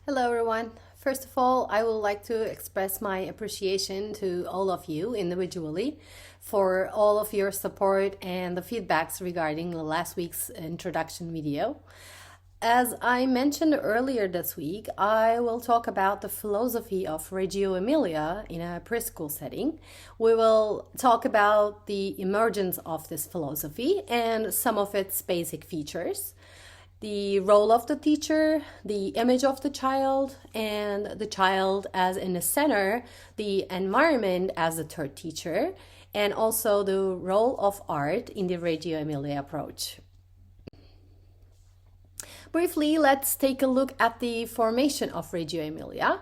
Hello, everyone. First of all, I would like to express my appreciation to all of you individually for all of your support and the feedbacks regarding the last week's introduction video. As I mentioned earlier this week, I will talk about the philosophy of Reggio Emilia in a preschool setting. We will talk about the emergence of this philosophy and some of its basic features, the role of the teacher, the image of the child, and the child as in the center, the environment as the third teacher, and also the role of art in the Reggio Emilia approach. Briefly, let's take a look at the formation of Reggio Emilia.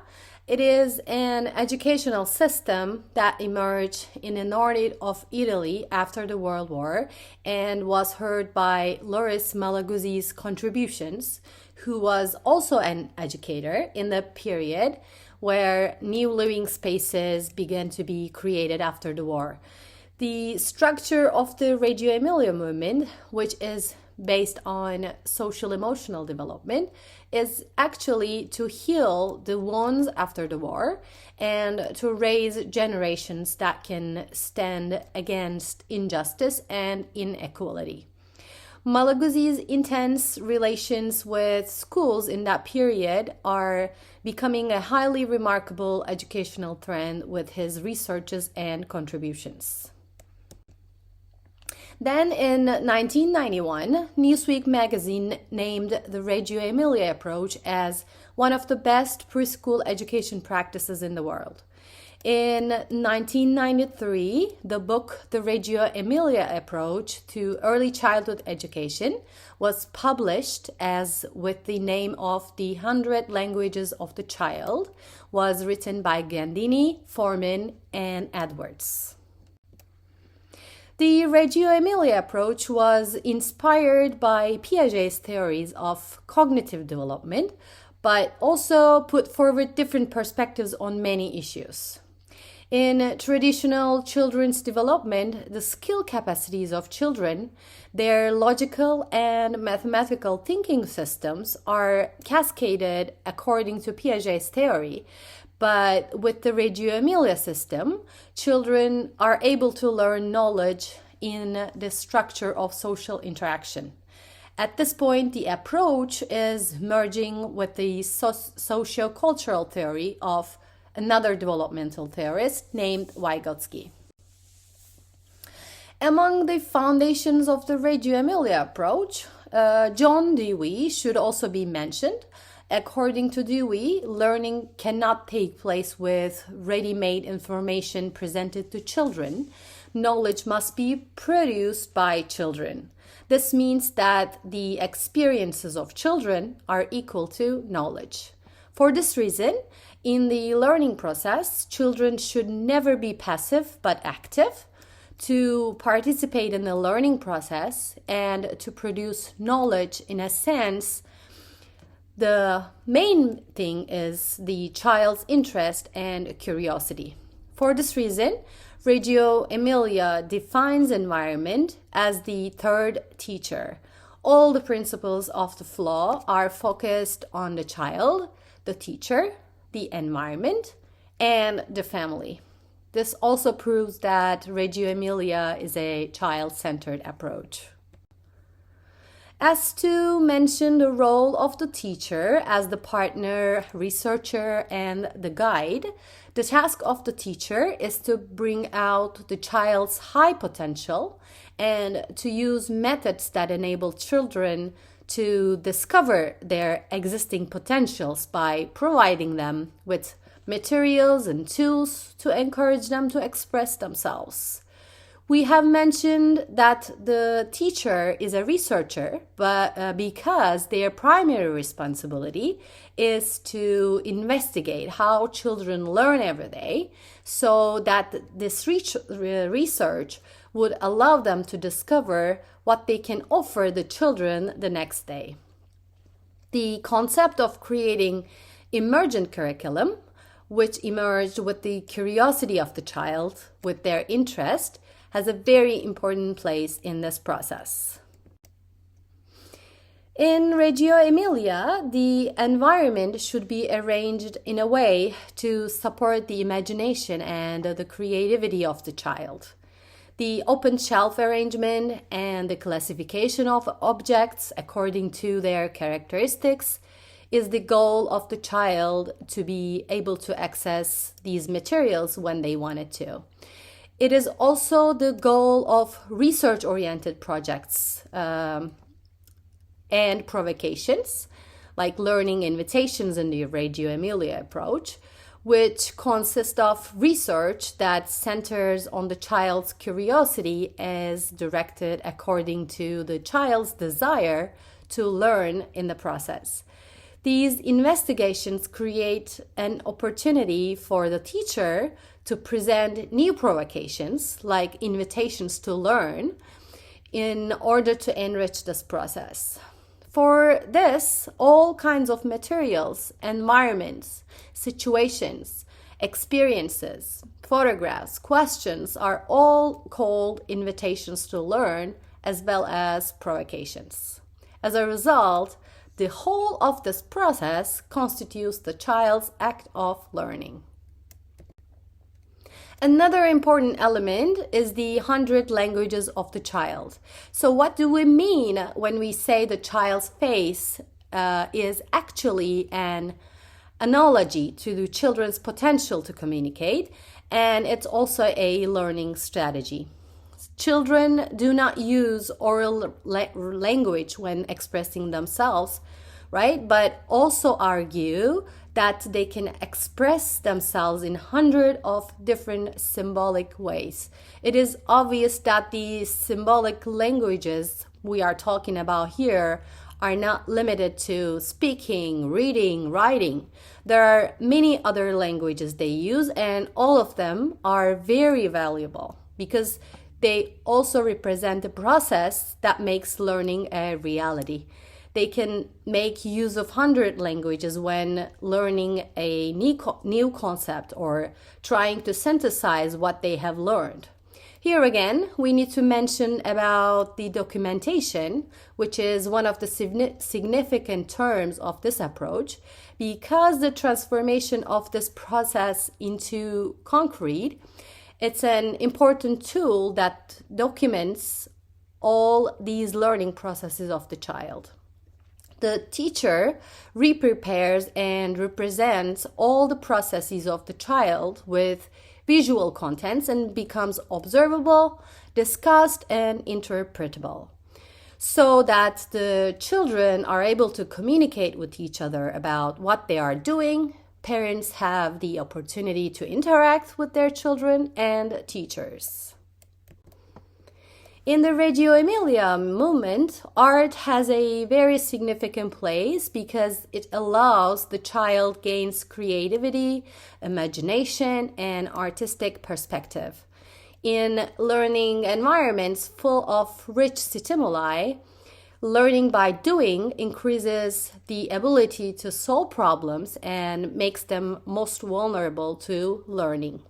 It is an educational system that emerged in the north of Italy after the World War and was heard by Loris Malaguzzi's contributions, who was also an educator in the period where new living spaces began to be created after the war. The structure of the Reggio Emilia movement, which is based on social emotional development, is actually to heal the wounds after the war and to raise generations that can stand against injustice and inequality. Malaguzzi's intense relations with schools in that period are becoming a highly remarkable educational trend with his researches and contributions. Then in 1991, Newsweek magazine named the Reggio Emilia approach as one of the best preschool education practices in the world. In 1993, the book The Reggio Emilia Approach to Early Childhood Education was published as with the name of The 100 Languages of the Child, was written by Gandini, Foreman, and Edwards. The Reggio Emilia approach was inspired by Piaget's theories of cognitive development, but also put forward different perspectives on many issues. In traditional children's development, the skill capacities of children, their logical and mathematical thinking systems are cascaded according to Piaget's theory. But with the Reggio Emilia system, children are able to learn knowledge in the structure of social interaction. At this point, the approach is merging with the socio-cultural theory of another developmental theorist named Vygotsky. Among the foundations of the Reggio Emilia approach, John Dewey should also be mentioned. According to Dewey, learning cannot take place with ready-made information presented to children. Knowledge must be produced by children. This means that the experiences of children are equal to knowledge. For this reason, in the learning process, children should never be passive but active. To participate in the learning process and to produce knowledge in a sense, the main thing is the child's interest and curiosity. For this reason, Reggio Emilia defines environment as the third teacher. All the principles of the flow are focused on the child, the teacher, the environment, and the family. This also proves that Reggio Emilia is a child-centered approach. As to mention the role of the teacher as the partner, researcher, and the guide, the task of the teacher is to bring out the child's high potential and to use methods that enable children to discover their existing potentials by providing them with materials and tools to encourage them to express themselves. We have mentioned that the teacher is a researcher, but because their primary responsibility is to investigate how children learn every day, so that this research would allow them to discover what they can offer the children the next day. The concept of creating emergent curriculum, which emerged with the curiosity of the child, with their interest, has a very important place in this process. In Reggio Emilia, the environment should be arranged in a way to support the imagination and the creativity of the child. The open shelf arrangement and the classification of objects according to their characteristics is the goal of the child to be able to access these materials when they wanted to. It is also the goal of research-oriented projects and provocations, like learning invitations in the Reggio Emilia approach, which consist of research that centers on the child's curiosity as directed according to the child's desire to learn in the process. These investigations create an opportunity for the teacher to present new provocations, like invitations to learn, in order to enrich this process. For this, all kinds of materials, environments, situations, experiences, photographs, questions are all called invitations to learn as well as provocations. As a result, the whole of this process constitutes the child's act of learning. Another important element is the 100 languages of the child. So what do we mean when we say the child's face is actually an analogy to the children's potential to communicate, and it's also a learning strategy. Children do not use oral language when expressing themselves, right? But also argue that they can express themselves in hundreds of different symbolic ways. It is obvious that the symbolic languages we are talking about here are not limited to speaking, reading, writing. There are many other languages they use, and all of them are very valuable because they also represent the process that makes learning a reality. They can make use of 100 languages when learning a new concept or trying to synthesize what they have learned. Here again, we need to mention about the documentation, which is one of the significant terms of this approach, because the transformation of this process into concrete, it's an important tool that documents all these learning processes of the child. The teacher re-prepares and represents all the processes of the child with visual contents and becomes observable, discussed, and interpretable, so that the children are able to communicate with each other about what they are doing. Parents have the opportunity to interact with their children and teachers. In the Reggio Emilia movement, art has a very significant place because it allows the child gains creativity, imagination, and artistic perspective. In learning environments full of rich stimuli, learning by doing increases the ability to solve problems and makes them most vulnerable to learning.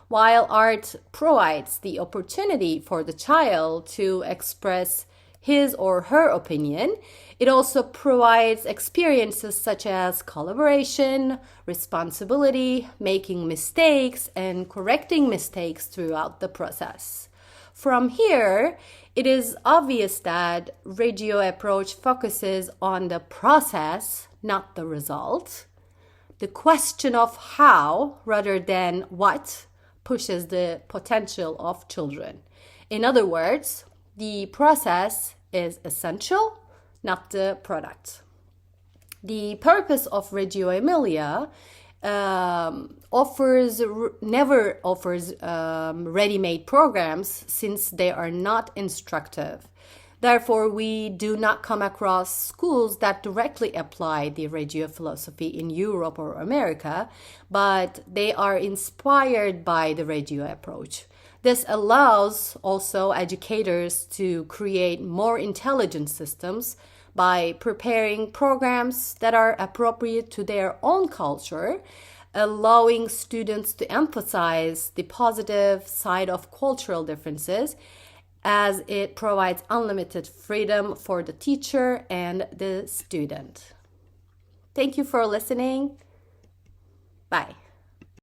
While art provides the opportunity for the child to express his or her opinion, it also provides experiences such as collaboration, responsibility, making mistakes, and correcting mistakes throughout the process. From here, it is obvious that Reggio approach focuses on the process, not the result. The question of how rather than what pushes the potential of children. In other words, the process is essential, not the product. The purpose of Reggio Emilia never offers ready-made programs since they are not instructive. Therefore, we do not come across schools that directly apply the Reggio philosophy in Europe or America, but they are inspired by the Reggio approach. This allows also educators to create more intelligent systems by preparing programs that are appropriate to their own culture, allowing students to emphasize the positive side of cultural differences, as it provides unlimited freedom for the teacher and the student. Thank you for listening. Bye.